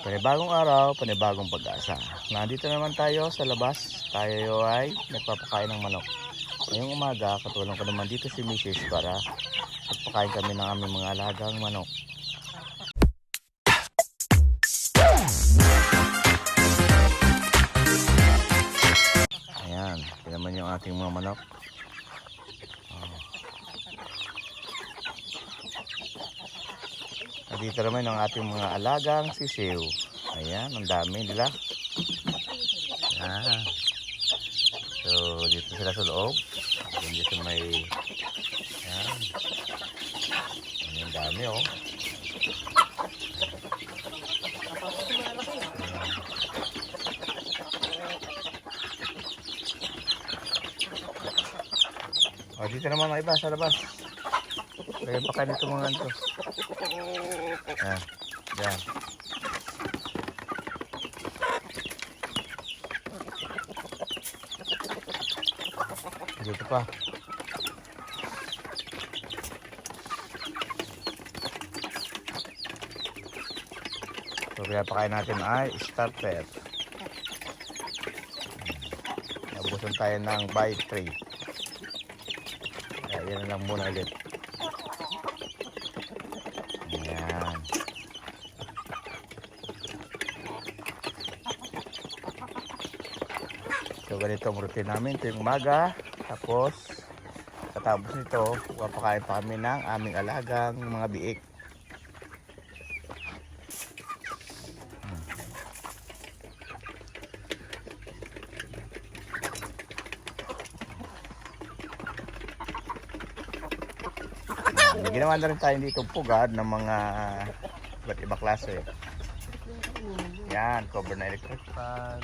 Panibagong araw, panibagong pag-asa. Nandito naman tayo sa labas. Tayo ay nagpapakain ng manok. Ngayong umaga, katulong ko naman dito si Mrs. para magpakain kami ng aming mga alagang manok. Ayan, ito naman yung ating mga manok. Dito naman ang ating mga alagang sisiw. Ayan, ang dami nila. Ayan. So, dito sila sa loob. Dito may... Ayan. Ayan, ang dami oh. Oh, dito naman ang iba sa labas. Lagyan pa kayo nito mga ganito. Ayan. Ayan. Dito pa. So, kaya pakain natin ay starter. Nabusan tayo ng buy 3. Kaya yan na lang muna ulit. Ayan. So, ganito ang routine namin tuwing umaga. Tapos, katapos nito, papakain pa kami ng aming alagang mga biik. Ginawa na rin tayo dito pugad ng mga iba't ibang klase. Yan, cover na electric fan.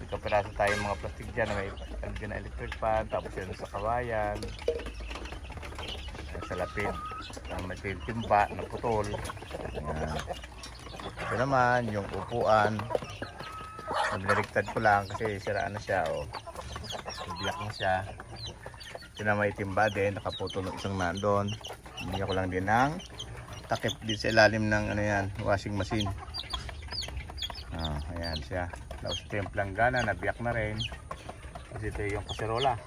Dito piraso tayo mga plastic dyan na may na electric fan. Tapos yan sa kawayan. Yan, sa lapid. May timba na putol. Yan. Ito naman yung upuan. Nabinaliktad ko lang kasi siraan na siya. Oh. Biyak na siya. Ito na may timba din, nakaputol ng isang nandun. Hindi ko lang din ng takip din sa ilalim ng ano yan, washing machine. Ayan siya. Tapos ito yung planggana, nabiyak na rin. Kasi ito yung kaserola.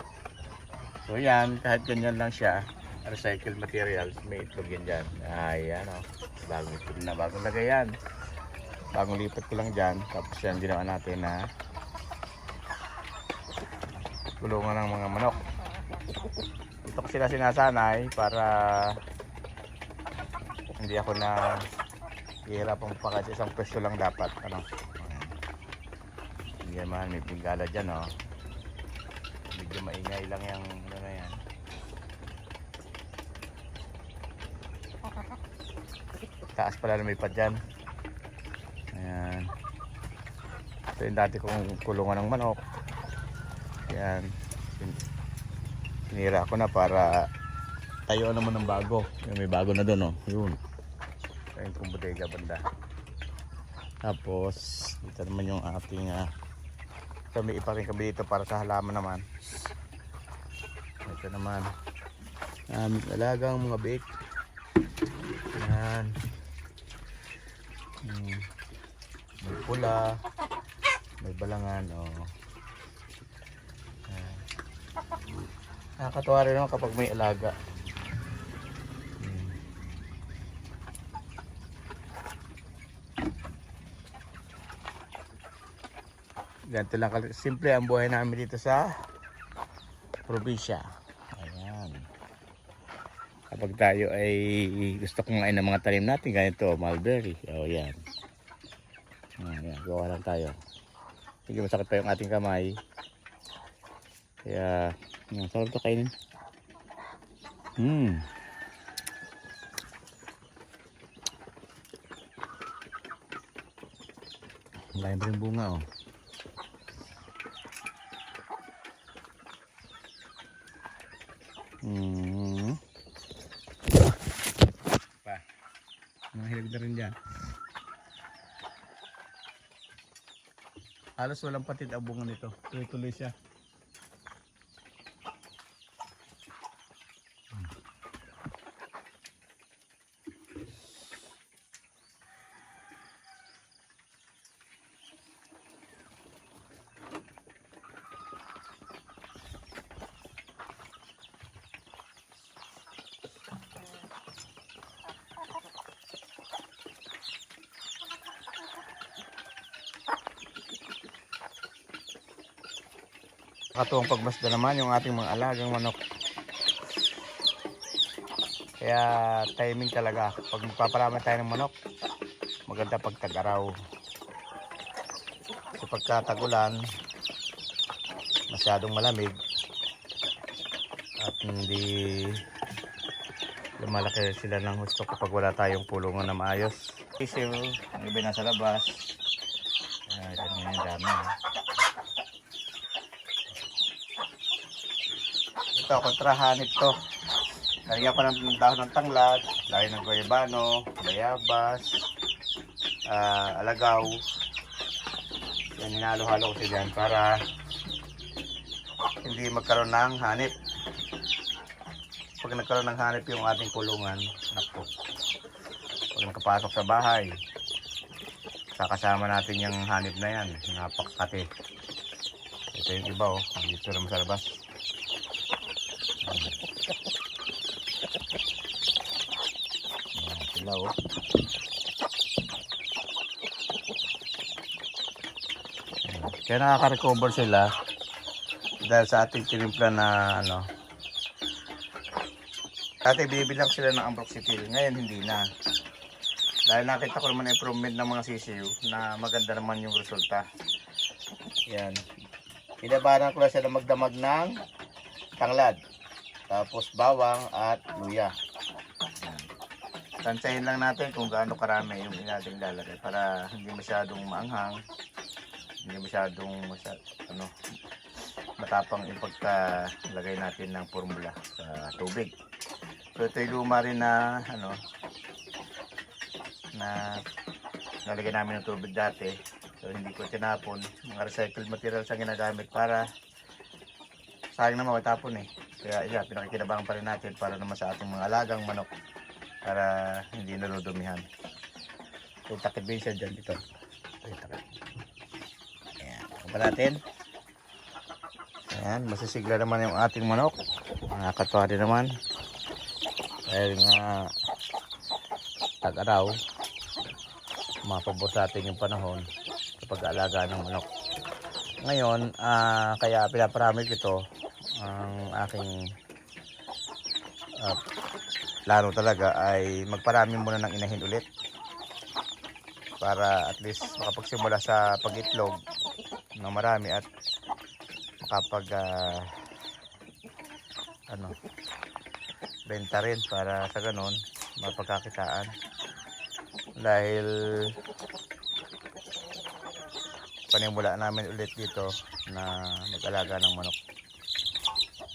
So yan, kahit ganyan lang siya, recycled materials, may itlog yan dyan. Ayan o, bagong itlog na, bagong lagay yan. Bagong lipat ko lang dyan. Tapos yan, ginawa natin na kulungan ng mga manok. Ito ko sila sinasanay para hindi ako na hihirapang pagkat isang pwesto lang dapat. Ano? Hindi naman may bingala dyan oh. Medyo maingay lang yung ano na yan. Taas pala lumipad dyan. Ayan. Ito yung dati kong kulungan ng manok. Ayan. Sinira ko na para tayo naman ng bago. Yung may bago na doon oh. Yun. Ayun kong bodega banda. Tapos dito naman yung ating kami iparin kami dito para sa halaman naman. Ito naman aming alagang mga bake. Yan. May pula, may balangan oh. Nakakatuwa rin naman kapag may alaga. Ganito lang simple ang buhay namin dito sa probinsya. Ayan. Kapag tayo ay gusto kumain ng mga tanim natin, ganito, mulberry. O yan. Ayan, gawa lang tayo. Hindi masakit pa yung ating kamay. Kaya, sarap ito kainin. Lain pa rin bunga oh. Pa. Mga hilag na rin dyan. Halos walang patid ang bunga nito. Tuloy-tuloy siya. Nakatuwang pagmasda naman yung ating mga alagang manok. Kaya timing talaga. Pag magpaparami tayo ng manok, maganda pag tag-araw. Kasi pagka tag-ulan, masyadong malamig at hindi lumalaki sila ng husto kapag wala tayong kulungan na maayos. Sisiw, ang iba nasa labas. Ito ngayon dami. Ito, kontrahanip to. Lagyan ko ng dahon ng tanglad, lagyan ng guayabano, bayabas, alagaw. Yan, hinalo-halo ko siya dyan para hindi magkaroon ng hanip. Pag nagkaroon ng hanip yung ating kulungan, naku, pag nakapasok sa bahay, kakasama natin yung hanip na yan, napakakati. Ito yung iba, oh, dito naman sa labas. Yan sila, oh. Kaya nakaka-recover sila dahil sa ating tinimpla na ano. Dati binibilang sila ng ambroxetil, ngayon hindi na. Dahil nakita ko naman improvement ng mga sisiyo na maganda naman yung resulta. Yan. Inabaran ko lang siya na magdamag ng tanglad, tapos bawang at luya. Yan. Tansayin lang natin kung gaano karami yung inating lalagay para hindi masyadong maanghang, hindi masyadong matapang yung pagkalagay natin ng formula sa tubig. So ito yung luma rin na na nalagay namin ng tubig dati. So hindi ko tinapon. Mga recycled materials ang ginagamit para sayang naman matapon eh. Kaya yeah, pinakikinabangan pa rin natin para naman sa ating mga alagang manok para hindi nadudumihan. So takip din siya dyan dito. Ayan. Ano natin? Ayan. Masisigla naman yung ating manok. Nakakatuwa din naman. Dahil nga tag-araw, mapabor sa atin yung panahon sa pag-aalaga ng manok. Ngayon, kaya pinaparamid ko ito. Ang aking plano talaga ay magparami muna ng inahin ulit para at least makapagsimula sa pag-itlog ng marami at makapag benta rin para sa ganon mapagkakitaan. Dahil panimula namin ulit dito na mag-alaga ng manok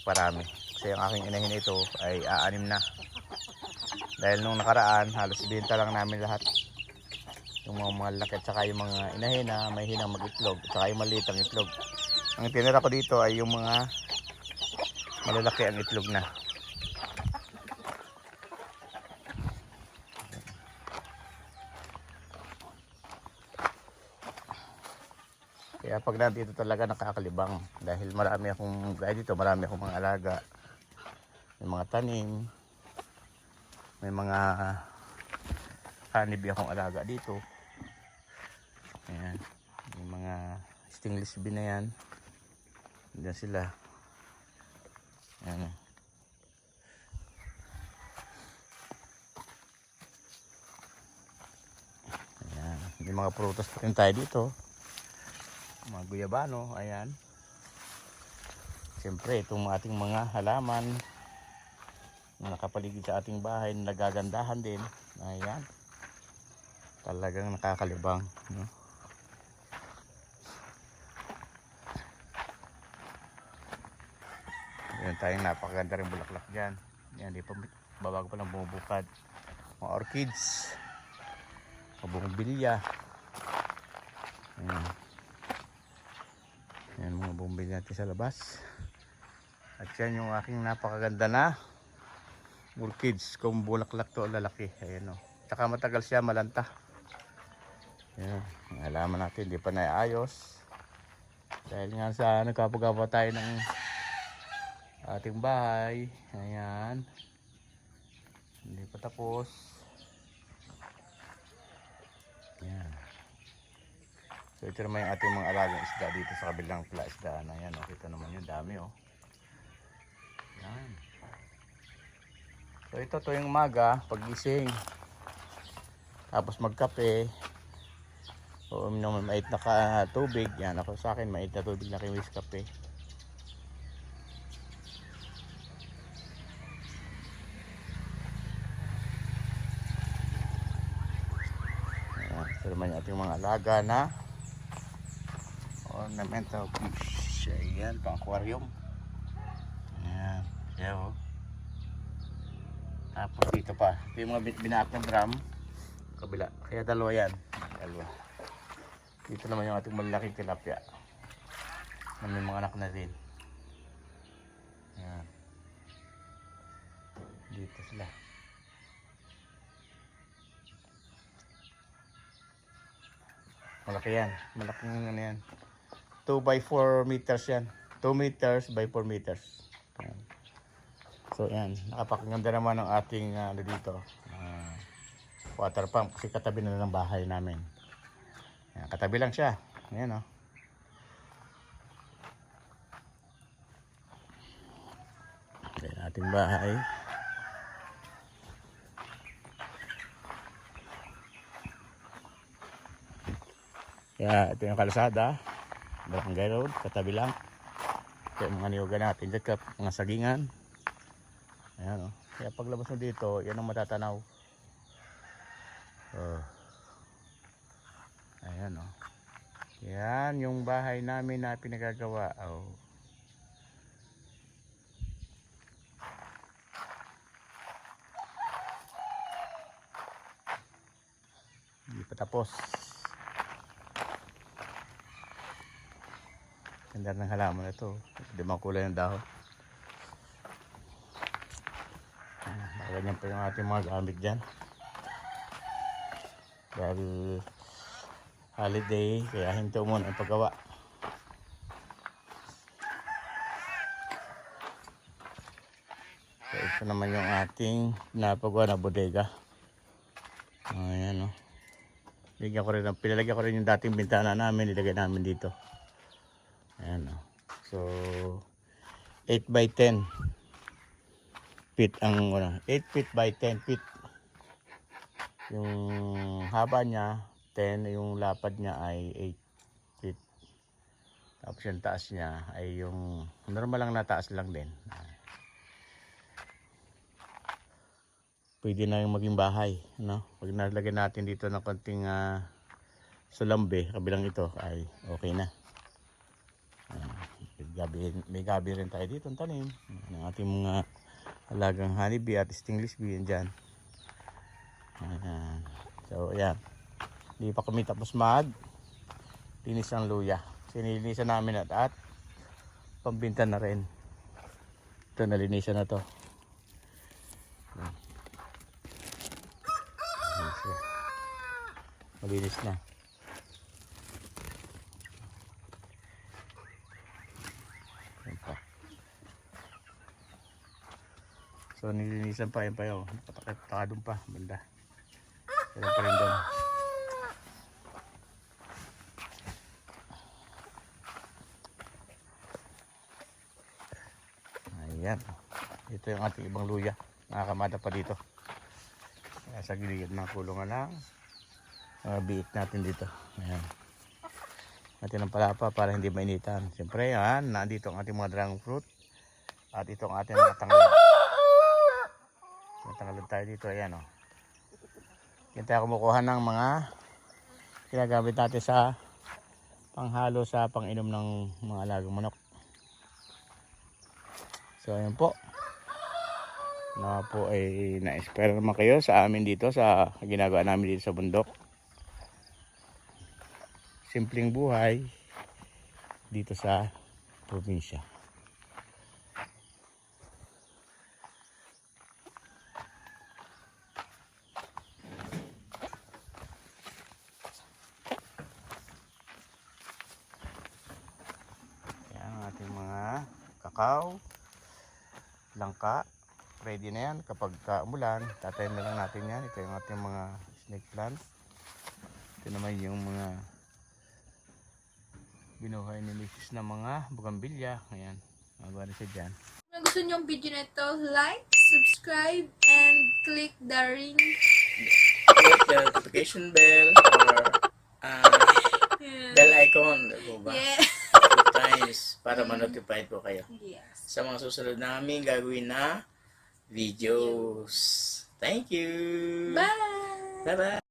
parami. Kasi ang aking inahin ito ay aanim na. Dahil nung nakaraan halos ibenta lang namin lahat. Yung mga laki at saka yung mga inahin na may hinang mag-itlog at saka yung maliit ang itlog. Ang tinira ko dito ay yung mga malalaki ang itlog na. Kaya pag nandito talaga nakakalibang dahil marami akong mga alaga, may mga tanim, may mga honeybee akong alaga dito. Ayan, may mga stingless bee na yan. Diyan sila. Ayan. Ayan, may mga prutas pa rin tayo dito. Mga guyabano, ayan. Siyempre itong ating mga halaman na nakapaligid sa ating bahay na nagagandahan din, ayan, talagang nakakalibang, no? Ayan tayong napakaganda rin bulaklak dyan. Ayan, di pa babago pa lang bumubukad mga orchids, bumbilya. Ayan. Ayan mga bumbil natin sa labas. At yan yung aking napakaganda na orchids. Kung bulaklak to lalaki. Ayan o. Tsaka matagal siya malanta. Ayan. Alaman natin hindi pa naayos. Dahil nga sa nagkapagawa tayo ng ating bahay. Ayan. Hindi pa tapos. Ayan. So ito naman yung ating mga alagang isda dito sa kabilang isda na yan. Kita naman yung dami Yan. So ito tuwing umaga, pagising, tapos magkape, o uminom ng mait na tubig. Yan ako sa akin, mait na tubig na kinis kape. Ito naman yung ating mga alaga na ornamental fish. Ayan, pang aquarium. Ayan, kaya tapos dito pa, ito yung mga binaak ng drum kabila, kaya dalawa yan. Dalawa. Dito naman yung ating malaking tilapia na may mga anak na rin. Ayan. Dito sila. Malaki yan, malaking ano yan, 2 by 4 meters yan, 2 meters by 4 meters. Ayan. So yan, napakaganda naman ng ating dito water pump kasi katabi na ng bahay namin. Ayan, katabi lang siya. Ayan Ayan ating bahay. Kaya ito yung kalsada, Barangay Road, katabi lang. Kaya mga niyuga natin dyan, mga sagingan. Ayan Kaya paglabas mo dito, yan ang matatanaw. Ayan Yan yung bahay namin na pinagagawa. Hindi pa tapos. Ganda ng halaman na ito. Hindi makulay ng dahon. Ganyan pa yung ating mga gamit dyan. Dahil holiday, kaya hinto muna ang paggawa. So ito naman yung ating napagawa na bodega. Ayan pinalagyan ko rin yung dating bintana namin, nilagay namin dito. Ayan So 8 by 10 feet ang 8 feet by 10 feet. Yung haba niya 10, yung lapad niya ay 8 feet. Tapos yung taas niya ay yung normal lang na taas lang din. Pwede na yung maging bahay, Pag nalagyan natin dito ng konting sulambe, kabilang ito ay okay na. May gabi rin tayo dito ang tanim ng ating mga alagang honeybee at stingless bee dyan. So ayan, hindi pa kami tapos linis ng luya. Sinilinisan namin at pambinta na rin. Ito, nalinisan na to. Malinis na. So nilinisan pa yun. Patakadun pa banda. Kailan pa rin doon. Ayan. Ito yung ating ibang luya. Nakakamata pa dito. Kaya sa gilid ng kulungan lang. Biik natin dito. Ayan. Natin ang palapa para hindi mainitan. Siyempre yan. Nandito ang ating mga dragon fruit. At ito ang ating mga tanglad. Tanglad tayo dito. Ayan Yan tayo kumukuha ng mga ginagamit natin sa panghalo sa panginom ng mga alagang manok. So ayan po. Po ay na-inspire naman kayo sa amin dito sa ginagawa namin dito sa bundok. Simpleng buhay dito sa probinsya. Kakao, langka, ready na yan. Kapag umulan, tatayin na lang natin yan. Ito yung ating mga snake plants. Ito naman yung mga binuhay ni Mrs. ng mga bugambilya. Ayan, mabari siya dyan. Kung gusto niyo ang video na ito, like, subscribe, and click the ring. Click the notification bell or bell icon. Diba ba? Yeah. 2 times para ma-notify po kayo Yes. sa mga susunod namin gagawin na videos. Thank you! Bye! Bye-bye!